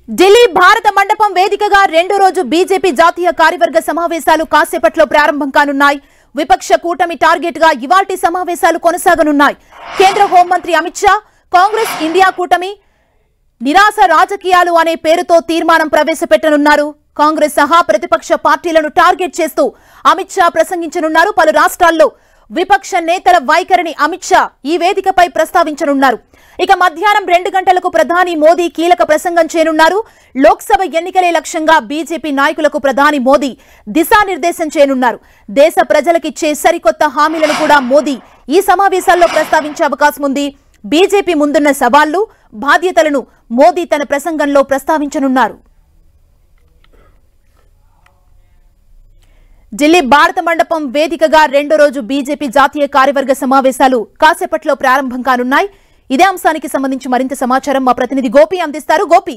ఢిల్లీ భారత మండపం వేదికగా రెండో రోజు బీజేపీ జాతీయ కార్యవర్గ సమావేశాలు కాసేపట్లో ప్రారంభం కానున్నాయి. విపక్ష కూటమి టార్గెట్ గా ఇవాల్టి సమావేశాలు కొనసాగనున్నాయి. కేంద్ర హోంమంత్రి అమిత్ షా కాంగ్రెస్ ఇండియా కూటమి నిరాశ రాజకీయాలు అనే పేరుతో తీర్మానం ప్రవేశపెట్టనున్నారు. కాంగ్రెస్ సహా ప్రతిపక్ష పార్టీలను టార్గెట్ చేస్తూ అమిత్ షా ప్రసంగించనున్నారు. పలు రాష్ట్రాల్లో విపక్ష నేతల వైఖరిని అమిత్ షా ఈ వేదికపై ప్రస్తావించనున్నారు. ఇక మధ్యాహ్నం 2 గంటలకు ప్రధాని మోదీ కీలక ప్రసంగం చేయనున్నారు. లోక్సభ ఎన్నికలే లక్ష్యంగా బీజేపీ నాయకులకు ప్రధాని మోదీ దిశానిర్దేశం చేయనున్నారు. దేశ ప్రజలకిచ్చే సరికొత్త హామీలను కూడా మోదీ ఈ సమావేశాల్లో ప్రస్తావించే అవకాశం ఉంది. బీజేపీ ముందున్న సవాళ్లు, బాధ్యతలను మోదీ తన ప్రసంగంలో ప్రస్తావించనున్నారు. ఢిల్లీ భారత మండపం వేదికగా రెండో రోజు బీజేపీ జాతీయ కార్యవర్గ సమావేశాలు కాసేపట్లో ప్రారంభం కానున్నాయి. ఇదే అంశానికి సంబంధించి మరింత సమాచారం మా ప్రతినిధి గోపి అందిస్తారు. గోపి,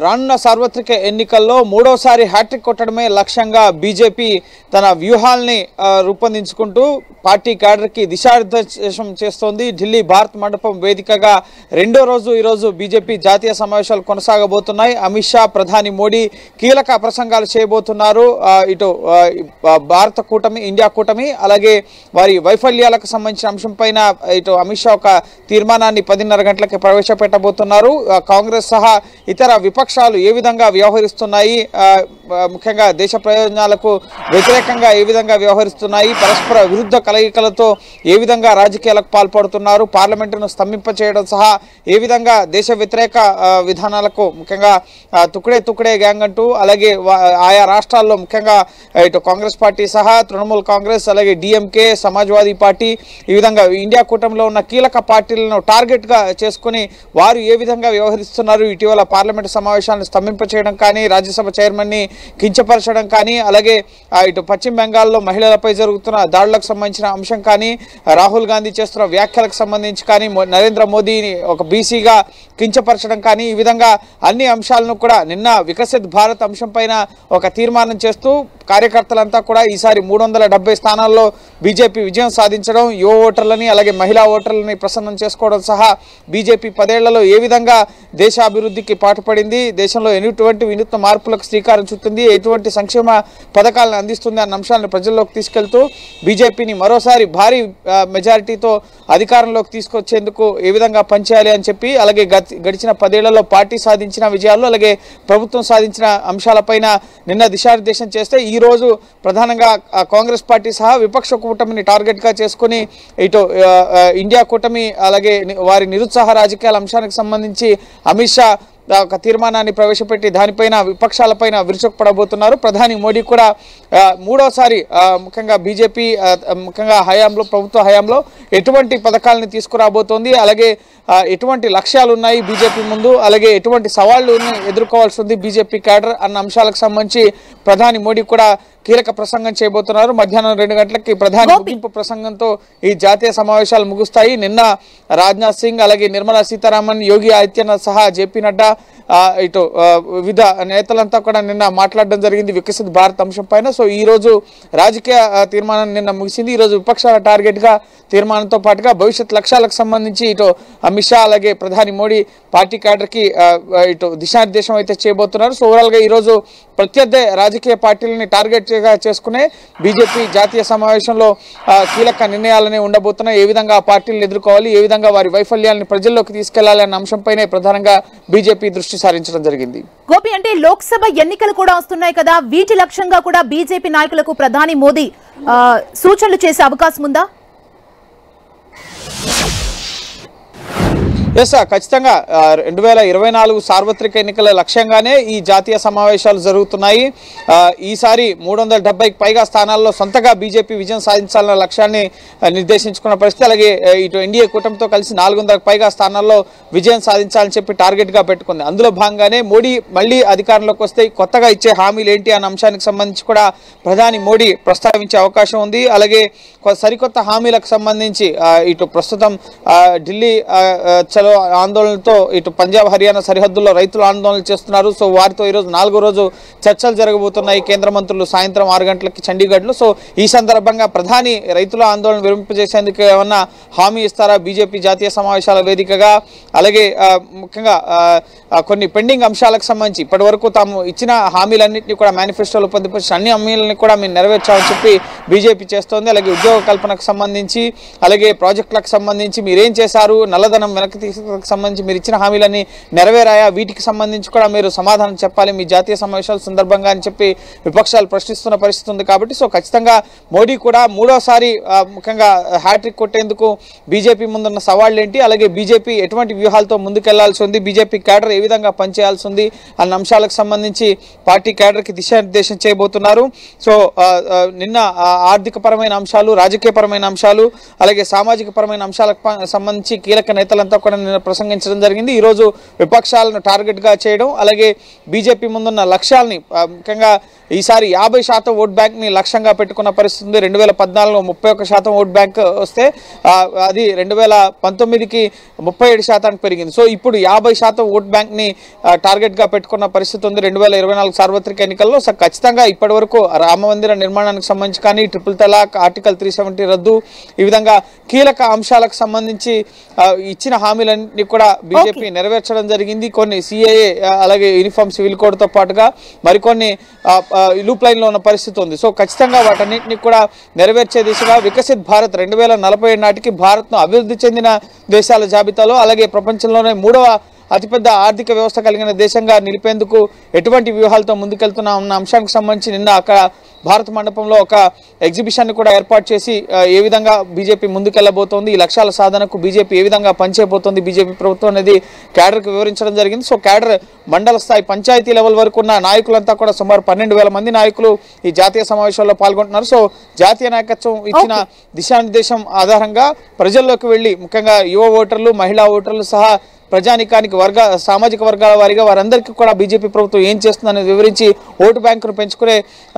రానున్న సార్వత్రిక ఎన్నికల్లో మూడోసారి హ్యాట్రిక్ కొట్టడమే లక్ష్యంగా బీజేపీ తన వ్యూహాల్ని రూపొందించుకుంటూ పార్టీ క్యాడర్కి దిశానిర్దేశం చేస్తోంది. ఢిల్లీ భారత్ మండపం వేదికగా రెండో రోజు ఈరోజు బీజేపీ జాతీయ సమావేశాలు కొనసాగబోతున్నాయి. అమిత్ షా, ప్రధాని మోడీ కీలక ప్రసంగాలు చేయబోతున్నారు. ఇటు భారత కూటమి, ఇండియా కూటమి, అలాగే వారి వైఫల్యాలకు సంబంధించిన అంశం పైన ఇటు అమిత్ షా ఒక తీర్మానాన్ని 10:30 గంటలకి ప్రవేశపెట్టబోతున్నారు. కాంగ్రెస్ సహా ఇతర విపక్షాలు ఏ విధంగా వ్యవహరిస్తున్నాయి, ముఖ్యంగా దేశ ప్రయోజనాలకు వ్యతిరేకంగా ఏ విధంగా వ్యవహరిస్తున్నాయి, పరస్పర విరుద్ధ కలయికలతో ఏ విధంగా రాజకీయాలకు పాల్పడుతున్నారు, పార్లమెంటును స్తంభింపచేయడం సహా ఏ విధంగా దేశ వ్యతిరేక విధానాలకు, ముఖ్యంగా తుక్డే గ్యాంగ్ అంటూ, అలాగే ఆయా రాష్ట్రాల్లో ముఖ్యంగా ఇటు కాంగ్రెస్ పార్టీ సహా తృణమూల్ కాంగ్రెస్, అలాగే డిఎంకే, సమాజ్వాదీ పార్టీ, ఈ విధంగా ఇండియా కూటమిలో ఉన్న కీలక పార్టీలను టార్గెట్గా చేసుకుని వారు ఏ విధంగా వ్యవహరిస్తున్నారు, ఇటీవల పార్లమెంట్ సమావేశాలను స్తంభింపచేయడం కానీ, రాజ్యసభ చైర్మన్ని కించపరచడం కానీ, అలాగే ఇటు పశ్చిమ బెంగాల్లో మహిళలపై జరుగుతున్న దాడులకు సంబంధించిన అంశం కానీ, రాహుల్ గాంధీ చేస్తున్న వ్యాఖ్యలకు సంబంధించి కానీ, నరేంద్ర మోదీని ఒక బీసీగా కించపరచడం కానీ, ఈ విధంగా అన్ని అంశాలను కూడా నిన్న వికసిత్ భారత్ అంశం పైన ఒక తీర్మానం చేస్తూ కార్యకర్తలంతా కూడా ఈసారి 370 స్థానాల్లో బీజేపీ విజయం సాధించడం, యువ ఓటర్లని అలాగే మహిళా ఓటర్లని ప్రసన్నం చేసుకోవడం సహా బీజేపీ 10 ఏళ్లలో ఏ విధంగా దేశాభివృద్ధికి పాటుపడింది, దేశంలో ఎటువంటి వినూత్న మార్పులకు శ్రీకారం చుట్టింది, ఎటువంటి సంక్షేమ పథకాలను అందిస్తుంది అన్న అంశాలను ప్రజల్లోకి తీసుకెళ్తూ బీజేపీని మరోసారి భారీ మెజారిటీతో అధికారంలోకి తీసుకొచ్చేందుకు ఏ విధంగా పనిచేయాలి అని చెప్పి, అలాగే గడిచిన 10 ఏళ్లలో పార్టీ సాధించిన విజయాలు, అలాగే ప్రభుత్వం సాధించిన అంశాలపైన నిన్న దిశానిర్దేశం చేస్తే, ఈ రోజు ప్రధానంగా కాంగ్రెస్ పార్టీ సహా విపక్ష కూటమిని టార్గెట్గా చేసుకుని ఇటు ఇండియా కూటమి అలాగే వారి నిరుత్సాహ రాజకీయాల అంశానికి సంబంధించి అమిత్ షా ఒక తీర్మానాన్ని ప్రవేశపెట్టి దానిపైన విపక్షాలపైన విరుచుకుపడబోతున్నారు. ప్రధాని మోడీ కూడా మూడోసారి ముఖ్యంగా బీజేపీ ముఖ్యంగా హయాంలో, ప్రభుత్వ హయాంలో ఎటువంటి పథకాలను తీసుకురాబోతోంది, అలాగే ఎటువంటి లక్ష్యాలు ఉన్నాయి బీజేపీ ముందు, అలాగే ఎటువంటి సవాళ్లు ఎదుర్కోవాల్సి ఉంది బీజేపీ క్యాడర్ అన్న అంశాలకు సంబంధించి ప్రధాని మోడీ కూడా కీలక ప్రసంగం చేయబోతున్నారు. మధ్యాహ్నం 2 గంటలకి ప్రధాని ముగింపు ప్రసంగంతో ఈ జాతీయ సమావేశాలు ముగుస్తాయి. నిన్న రాజ్నాథ్ సింగ్, అలాగే నిర్మలా సీతారామన్, యోగి ఆదిత్యనాథ్ సహా జేపీ నడ్డా, ఇటు వివిధ నేతలంతా కూడా నిన్న మాట్లాడడం జరిగింది వికసిత్ భారత్ అంశం పైన. సో ఈ రోజు రాజకీయ తీర్మానం నిన్న ముగిసింది. ఈ రోజు విపక్షాల టార్గెట్ గా తీర్మానంతో పాటుగా భవిష్యత్ లక్ష్యాలకు సంబంధించి ఇటు అమిత్ షా అలాగే ప్రధాని మోడీ పార్టీ క్యాడర్ కి ఇటు దిశానిర్దేశం అయితే చేయబోతున్నారు. సో ఓవరాల్ గా ఈ రోజు ప్రత్యర్థి రాజకీయ పార్టీలని టార్గెట్ చేసుకునే బీజేపీ జాతీయ సమావేశంలో కీలక నిర్ణయాలనే ఉండబోతున్నాయి. ఏ విధంగా ఆ పార్టీలను ఎదుర్కోవాలి, ఏ విధంగా వారి వైఫల్యాలను ప్రజల్లోకి తీసుకెళ్లాలి అన్న అంశంపైనే ప్రధానంగా బీజేపీ దృష్టి సారించడం జరిగింది. గోపి, అంటే లోక్సభ ఎన్నికలు కూడా వస్తున్నాయి కదా, వీటి లక్ష్యంగా కూడా బీజేపీ నాయకులకు ప్రధాని మోదీ సూచనలు చేసే అవకాశం ఉందా? ఖచ్చితంగా 2024 సార్వత్రిక ఎన్నికల లక్ష్యంగానే ఈ జాతీయ సమావేశాలు జరుగుతున్నాయి. ఈసారి 370కి పైగా స్థానాల్లో సొంతగా బీజేపీ విజయం సాధించాలన్న లక్ష్యాన్ని నిర్దేశించుకున్న పరిస్థితి. అలాగే ఇటు ఎన్డీఏ కూటమితో కలిసి 400కి పైగా స్థానాల్లో విజయం సాధించాలని చెప్పి టార్గెట్గా పెట్టుకుంది. అందులో భాగంగానే మోడీ మళ్ళీ అధికారంలోకి వస్తే కొత్తగా ఇచ్చే హామీలు ఏంటి అన్న అంశానికి సంబంధించి కూడా ప్రధాని మోడీ ప్రస్తావించే అవకాశం ఉంది. అలాగే సరికొత్త హామీలకు సంబంధించి ఇటు ప్రస్తుతం ఢిల్లీ చలో ఆందోళనలో ఆందోళనలతో ఇటు పంజాబ్ హర్యానా సరిహద్దుల్లో రైతులు ఆందోళన చేస్తున్నారు. సో వారితో ఈరోజు 4వ రోజు చర్చలు జరగబోతున్నాయి కేంద్ర మంత్రులు సాయంత్రం 6 గంటలకి చండీగఢ్లో. సో ఈ సందర్భంగా ప్రధాని రైతుల ఆందోళన విరమింపజేసేందుకు ఏమన్నా హామీ ఇస్తారా బీజేపీ జాతీయ సమావేశాల వేదికగా? అలాగే ముఖ్యంగా కొన్ని పెండింగ్ అంశాలకు సంబంధించి ఇప్పటి వరకు తాము ఇచ్చిన హామీలన్నింటినీ కూడా మేనిఫెస్టోలో పొందుపరిచిన అన్ని హామీలని కూడా మేము నెరవేర్చామని చెప్పి బీజేపీ చేస్తోంది. అలాగే ఉద్యోగ కల్పనకు సంబంధించి, అలాగే ప్రాజెక్టులకు సంబంధించి మీరేం చేశారు, నల్లధనం వెనక్కి తీసుకు సంబంధించి మీరు ఇచ్చిన హామీలన్నీ నెరవేరాయా, వీటికి సంబంధించి కూడా మీరు సమాధానం చెప్పాలి మీ జాతీయ సమావేశాల సందర్భంగా అని చెప్పి విపక్షాలు ప్రశ్నిస్తున్న పరిస్థితి ఉంది. కాబట్టి సో ఖచ్చితంగా మోడీ కూడా మూడోసారి ముఖ్యంగా హ్యాట్రిక్ కొట్టేందుకు బీజేపీ ముందున్న సవాళ్ళు ఏంటి, అలాగే బీజేపీ ఎటువంటి వ్యూహాలతో ముందుకెళ్లాల్సి ఉంది, బీజేపీ క్యాడర్ ఏ విధంగా పనిచేయాల్సి ఉంది అన్న అంశాలకు సంబంధించి పార్టీ క్యాడర్కి దిశానిర్దేశం చేయబోతున్నారు. సో నిన్న ఆర్థిక పరమైన అంశాలు, రాజకీయ పరమైన అంశాలు, అలాగే సామాజిక పరమైన అంశాలకు సంబంధించి కీలక నేతలంతా కూడా నిన్న ప్రసంగించడం జరిగింది. ఈరోజు విపక్షాలను టార్గెట్గా చేయడం, అలాగే బీజేపీ ముందున్న లక్ష్యాలని ముఖ్యంగా ఈసారి 50% ఓట్ బ్యాంక్ని లక్ష్యంగా పెట్టుకున్న పరిస్థితి ఉంది. 2014లో 31% ఓట్ బ్యాంక్ వస్తే అది 2019కి 37% పెరిగింది. సో ఇప్పుడు 50% ఓట్ బ్యాంక్ని టార్గెట్గా పెట్టుకున్న పరిస్థితి ఉంది 2024 సార్వత్రిక ఎన్నికల్లో. సో ఖచ్చితంగా ఇప్పటి వరకు రామ మందిర నిర్మాణానికి సంబంధించి కానీ, ట్రిపుల్ తలాక్, ఆర్టికల్ 370 రద్దు, ఈ విధంగా కీలక అంశాలకు సంబంధించి ఇచ్చిన హామీలన్నీ కూడా బీజేపీ నెరవేర్చడం జరిగింది. కొన్ని సిఏఏ అలాగే యూనిఫామ్ సివిల్ కోడ్తో పాటుగా మరికొన్ని లూప్ లైన్లో ఉన్న పరిస్థితి ఉంది. సో ఖచ్చితంగా వాటన్నింటినీ కూడా నెరవేర్చే దిశగా వికసిత్ భారత్ 2047 నాటికి భారత్ను అభివృద్ధి చెందిన దేశాల జాబితాలో, అలాగే ప్రపంచంలోనే 3వ అతిపెద్ద ఆర్థిక వ్యవస్థ కలిగిన దేశంగా నిలిపేందుకు ఎటువంటి వ్యూహాలతో ముందుకెళ్తున్నా ఉన్న అంశానికి సంబంధించి నిన్న అక్కడ భారత మండపంలో ఒక ఎగ్జిబిషన్ కూడా ఏర్పాటు చేసి ఏ విధంగా బీజేపీ ముందుకెళ్లబోతోంది, ఈ లక్ష్యాల సాధనకు బీజేపీ ఏ విధంగా పనిచేయబోతోంది బీజేపీ ప్రభుత్వం అనేది క్యాడర్కి వివరించడం జరిగింది. సో క్యాడర్ మండల స్థాయి పంచాయతీ లెవెల్ వరకు ఉన్న నాయకులంతా కూడా సుమారు 12,000 మంది నాయకులు ఈ జాతీయ సమావేశాల్లో పాల్గొంటున్నారు. సో జాతీయ నాయకత్వం ఇచ్చిన దిశానిర్దేశం ఆధారంగా ప్రజల్లోకి వెళ్ళి ముఖ్యంగా యువ ఓటర్లు, మహిళా ఓటర్లు సహా ప్రజానికానికి సామాజిక వర్గాల వారిగా వారందరికీ కూడా బీజేపీ ప్రభుత్వం ఏం చేస్తుందని వివరించి ఓటు బ్యాంకును పెంచుకునే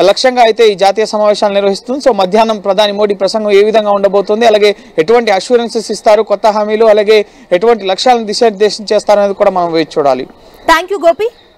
లక్ష్యంగా అయితే ఈ జాతీయ సమావేశాలు నిర్వహిస్తుంది. సో మధ్యాహ్నం ప్రధాని మోడీ ప్రసంగం ఏ విధంగా ఉండబోతోంది, అలాగే ఎటువంటి అష్యూరెన్సెస్ ఇస్తారు, కొత్త హామీలు, అలాగే ఎటువంటి లక్ష్యాలను దిశానిర్దేశం చేస్తారనేది కూడా మనం వేచి చూడాలి. Thank you Gopi.